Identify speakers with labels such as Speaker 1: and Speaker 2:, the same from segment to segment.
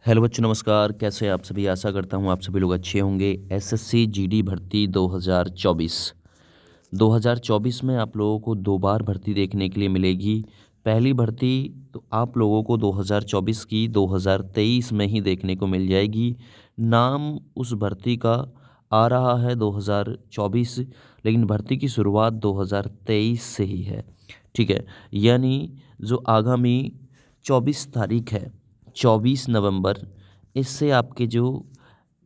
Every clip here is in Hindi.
Speaker 1: हेलो बच्चों, नमस्कार। कैसे हैं आप सभी? आशा करता हूँ आप सभी लोग अच्छे होंगे। एसएससी जीडी भर्ती 2024 में आप लोगों को दो बार भर्ती देखने के लिए मिलेगी। पहली भर्ती तो आप लोगों को 2024 की 2023 में ही देखने को मिल जाएगी। नाम उस भर्ती का आ रहा है 2024, लेकिन भर्ती की शुरुआत 2023 से ही है। ठीक है, यानी जो आगामी 24 तारीख है, 24 नवंबर, इससे आपके जो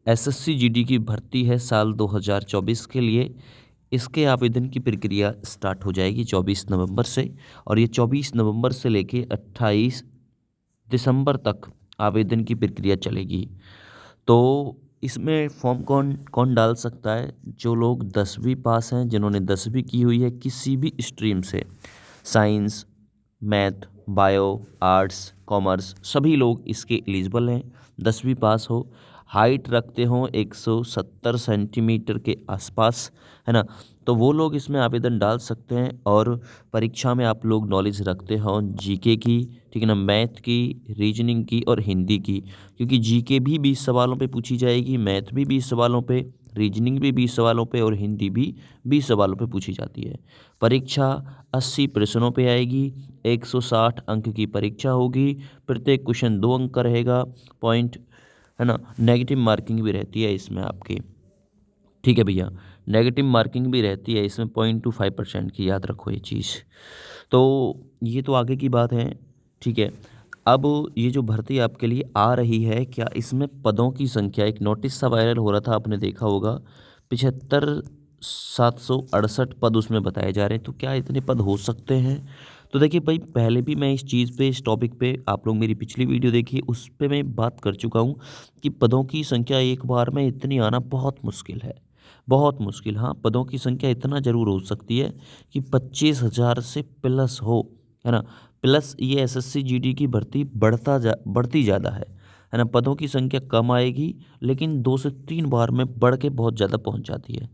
Speaker 1: एसएससी जीडी की भर्ती है साल 2024 के लिए, इसके आवेदन की प्रक्रिया स्टार्ट हो जाएगी 24 नवंबर से। और ये 24 नवंबर से लेके 28 दिसंबर तक आवेदन की प्रक्रिया चलेगी। तो इसमें फॉर्म कौन कौन डाल सकता है? जो लोग 10वीं पास हैं, जिन्होंने 10वीं की हुई है किसी भी स्ट्रीम से, science, math, bio, arts, commerce, सभी लोग इसके एलिजिबल हैं। 10वीं पास हो, हाइट रखते हो 170 सेंटीमीटर के आसपास, है ना, तो वो लोग इसमें आवेदन डाल सकते हैं। और परीक्षा में आप लोग नॉलेज रखते हो जीके की, ठीक है ना, मैथ की, रीजनिंग की और हिंदी की, क्योंकि जीके भी 20 सवालों पे पूछी जाएगी, मैथ भी 20 सवालों पे, रीजनिंग भी 20 सवालों पे और हिंदी भी 20 सवालों पे पूछी जाती है। परीक्षा 80 प्रश्नों पे आएगी, 160 अंक की परीक्षा होगी, प्रत्येक क्वेश्चन 2 अंक का रहेगा, पॉइंट, है ना, नेगेटिव मार्किंग भी रहती है इसमें आपकी। ठीक है भैया, नेगेटिव मार्किंग भी रहती है इसमें 0.25% की, याद रखो ये चीज़। तो ये तो आगे की बात है। ठीक है, अब ये जो भर्ती आपके लिए आ रही है, क्या इसमें पदों की संख्या, एक नोटिस सा वायरल हो रहा था, आपने देखा होगा, 75,768 पद उसमें बताए जा रहे हैं। तो क्या इतने पद हो सकते हैं? तो देखिए भाई, पहले भी मैं इस चीज़ पे, इस टॉपिक पे, आप लोग मेरी पिछली वीडियो देखिए, उस पे मैं बात कर चुका हूँ कि पदों की संख्या एक बार में इतनी आना बहुत मुश्किल है, बहुत मुश्किल। हाँ, पदों की संख्या इतना ज़रूर हो सकती है कि 25,000 से प्लस हो, है ना, प्लस ये एसएससी जीडी की भर्ती बढ़ती ज़्यादा है ना। पदों की संख्या कम आएगी, लेकिन 2 से 3 बार में बढ़ के बहुत ज़्यादा पहुंच जाती है।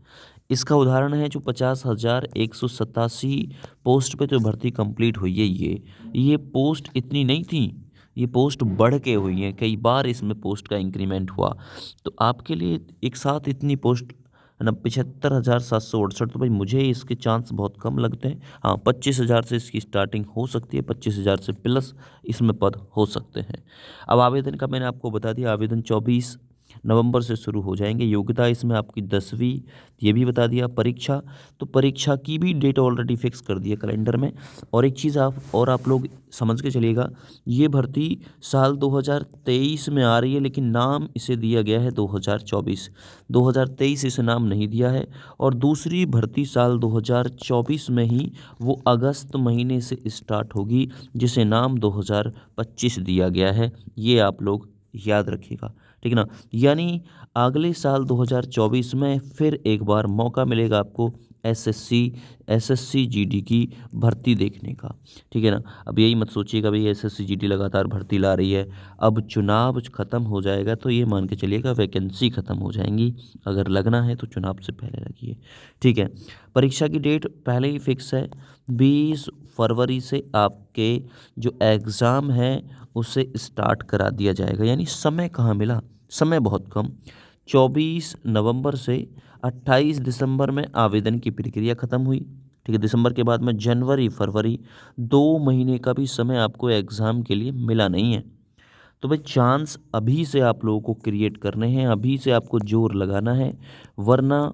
Speaker 1: इसका उदाहरण है जो 50,187 पोस्ट पे जो भर्ती कंप्लीट हुई है, ये पोस्ट इतनी नहीं थी, ये पोस्ट बढ़ के हुई है, कई बार इसमें पोस्ट का इंक्रीमेंट हुआ। तो आपके लिए एक साथ इतनी पोस्ट, है ना, 75,768, तो भाई मुझे इसके चांस बहुत कम लगते हैं। हाँ, 25,000 से इसकी स्टार्टिंग हो सकती है, 25,000 से प्लस इसमें पद हो सकते हैं। अब आवेदन का मैंने आपको बता दिया, आवेदन 24 नवंबर से शुरू हो जाएंगे। योग्यता इसमें आपकी 10वीं, ये भी बता दिया। परीक्षा, तो परीक्षा की भी डेट ऑलरेडी फिक्स कर दी है कैलेंडर में। और एक चीज़ आप लोग समझ के चलिएगा, ये भर्ती साल 2023 में आ रही है, लेकिन नाम इसे दिया गया है 2024, 2023 इसे नाम नहीं दिया है। और दूसरी भर्ती साल 2024 में ही, वो अगस्त महीने से स्टार्ट होगी, जिसे नाम 2025 दिया गया है। ये आप लोग याद रखिएगा, ठीक है ना। यानी अगले साल 2024 में फिर एक बार मौका मिलेगा आपको एसएससी जीडी की भर्ती देखने का, ठीक है ना। अब यही मत सोचिएगा भाई एसएससी जीडी लगातार भर्ती ला रही है, अब चुनाव ख़त्म हो जाएगा तो ये मान के चलिएगा वैकेंसी ख़त्म हो जाएंगी। अगर लगना है तो चुनाव से पहले लगिए, ठीक है। परीक्षा की डेट पहले ही फिक्स है, 20 फरवरी से आपके जो एग्ज़ाम है उसे स्टार्ट करा दिया जाएगा। यानी समय कहाँ मिला, समय बहुत कम। 24 नवंबर से 28 दिसंबर में आवेदन की प्रक्रिया ख़त्म हुई, ठीक है। दिसंबर के बाद में जनवरी फरवरी, 2 महीने का भी समय आपको एग्ज़ाम के लिए मिला नहीं है। तो भाई चांस अभी से आप लोगों को क्रिएट करने हैं, अभी से आपको जोर लगाना है, वरना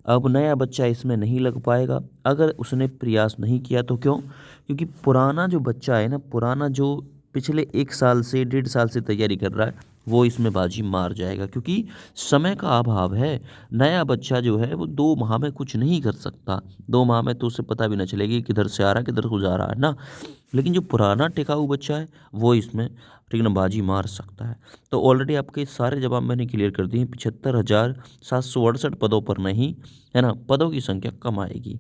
Speaker 1: अब नया बच्चा इसमें नहीं लग पाएगा अगर उसने प्रयास नहीं किया। तो क्यों? क्योंकि पुराना जो बच्चा है ना, पुराना जो पिछले 1 साल से 1.5 साल से तैयारी कर रहा है, वो इसमें बाजी मार जाएगा, क्योंकि समय का अभाव है। नया बच्चा जो है वो 2 माह में कुछ नहीं कर सकता, 2 माह में तो उसे पता भी ना चलेगी किधर से आ रहा है किधर को जा रहा है ना। लेकिन जो पुराना टिकाऊ बच्चा है वो इसमें, ठीक ना, बाजी मार सकता है। तो ऑलरेडी आपके सारे जवाब मैंने क्लियर कर दिए हैं। 75,768 पदों पर नहीं, है ना, पदों की संख्या कम आएगी।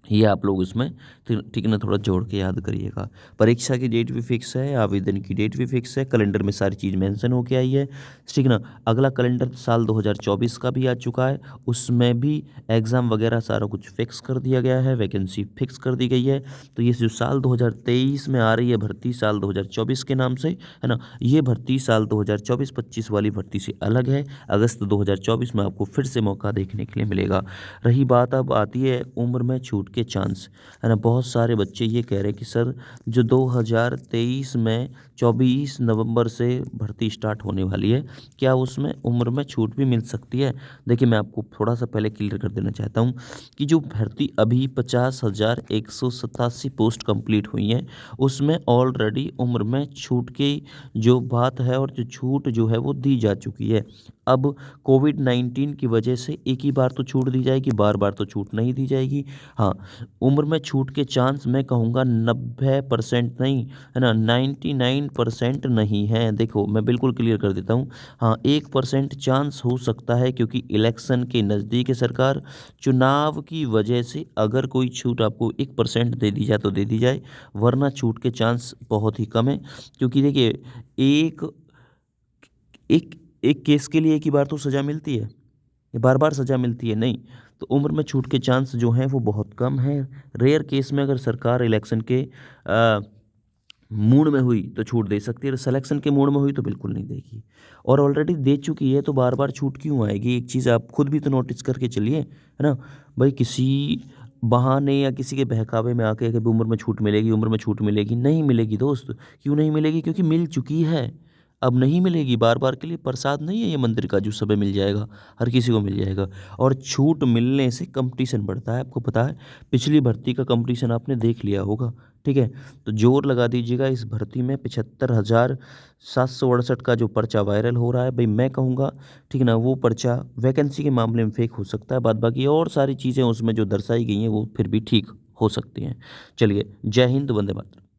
Speaker 1: ये आप लोग इसमें ठीक है ना थोड़ा जोड़ के याद करिएगा। परीक्षा की डेट भी फिक्स है, आवेदन की डेट भी फिक्स है, कैलेंडर में सारी चीज़ मेंशन होके आई है, ठीक है ना। अगला कैलेंडर साल 2024 का भी आ चुका है, उसमें भी एग्ज़ाम वगैरह सारा कुछ फिक्स कर दिया गया है, वैकेंसी फिक्स कर दी गई है। तो ये जो साल 2023 में आ रही है भर्ती साल 2024 के नाम से, है ना, ये भर्ती साल 2024-25 वाली भर्ती से अलग है। अगस्त 2024 में आपको फिर से मौका देखने के लिए मिलेगा। रही बात अब आती है उम्र में छूट के चांस, है ना। बहुत सारे बच्चे ये कह रहे हैं कि सर जो 2023 में 24 नवंबर से भर्ती स्टार्ट होने वाली है, क्या उसमें उम्र में छूट भी मिल सकती है? देखिए मैं आपको थोड़ा सा पहले क्लियर कर देना चाहता हूँ कि जो भर्ती अभी 50,187 पोस्ट कंप्लीट हुई हैं, उसमें ऑलरेडी उम्र में छूट की जो बात है और जो छूट जो है वो दी जा चुकी है। अब कोविड-19 की वजह से एक ही बार तो छूट दी जाएगी, बार-बार तो छूट नहीं दी जाएगी। हाँ, उम्र में छूट के चांस मैं कहूँगा 90% नहीं, है ना, 99% नहीं है। देखो मैं बिल्कुल क्लियर कर देता हूँ। हाँ, 1% चांस हो सकता है क्योंकि इलेक्शन के नज़दीक है सरकार, चुनाव की वजह से अगर कोई छूट आपको 1% दे दी जाए तो दे दी जाए, वरना छूट के चांस बहुत ही कम है। क्योंकि देखिए एक एक एक केस के लिए एक ही बार तो सज़ा मिलती है, ये बार-बार सज़ा मिलती है, नहीं। तो उम्र में छूट के चांस जो हैं वो बहुत कम हैं। रेयर केस में अगर सरकार इलेक्शन के मूड में हुई तो छूट दे सकती है, सिलेक्शन के मूड में हुई तो बिल्कुल नहीं देगी। और ऑलरेडी दे चुकी है तो बार-बार छूट क्यों आएगी? एक चीज़ आप खुद भी तो नोटिस करके चलिए, है ना? भई किसी बहाने या किसी के बहकावे में आके कि उम्र में छूट मिलेगी, उम्र में छूट मिलेगी, नहीं मिलेगी दोस्त। क्यों नहीं मिलेगी? क्योंकि मिल चुकी है। अब नहीं मिलेगी, बार-बार के लिए प्रसाद नहीं है ये मंदिर का जो सबे मिल जाएगा, हर किसी को मिल जाएगा। और छूट मिलने से कॉम्पिटिशन बढ़ता है, आपको पता है। पिछली भर्ती का कॉम्पिटिशन आपने देख लिया होगा, ठीक है? तो ज़ोर लगा दीजिएगा इस भर्ती में 75,768 का जो पर्चा वायरल हो रहा है, भई मैं कहूँगा, ठीक है ना, वो पर्चा वैकेंसी के मामले में फेक हो सकता है, बाद बाकी और सारी चीज़ें उसमें जो दर्शाई गई हैं वो फिर भी ठीक हो सकती हैं। चलिए, जय हिंद, वंदे मातरम।